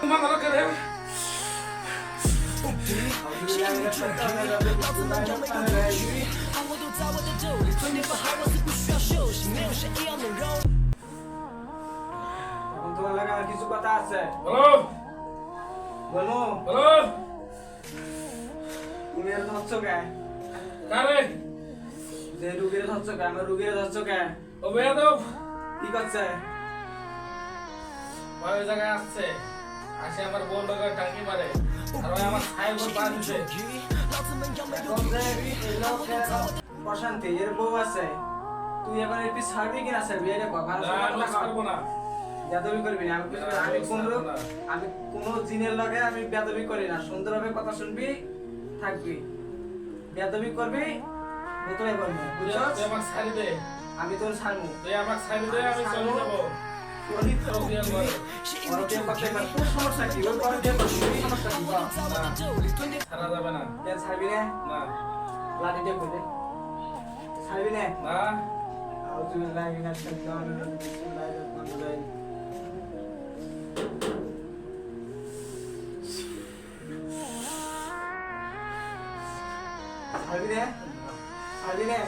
মামলা করে তোমার লাগা আর কিছু কথা আছে বলো বলো বলো তুমি এর ধরছ কে কারে যে রুগীর ধরছ কে আমার রুগীর ধরছ কে ও বেয়াদব কি করছে ওই জায়গায় আসছে আসে আমার বোন লোকের টাঙ্কি মারে আর ওই আমার ছায়ের বোন বাঁধছে এখন যে এই লোকের প্রশান্তি এর বউ আছে তুই এখন এর পিছ ছাড়বি কিনা ছাড়বি এটা কর ভালো না করবো না বেদবি করবি না আমি কোনো জিনের লগে আমি বেদবি করি না সুন্দরভাবে কথা শুনবি থাকবি বেদবি করবি বোতলে করবি বুঝছস তুই আমাকে ছাড়ি দে আমি তোর ছাড়মু তুই আমাকে ছাড়ি দে আমি চলে যাবো অনেক তো বিয়ে করে অনেক কথা বল তোর সমস্যা কি ওই পরে দিয়ে করবি সমস্যা কি বল ছাড়া যাবে না এর ছাড়বি না না লাঠি দিয়ে কইলে ছাড়বি না না আউযুবিল্লাহি মিনাশ শাইতানির রাজিম বিসমিল্লাহির রহমানির রহিম ছাড়বি না ছাড়বি না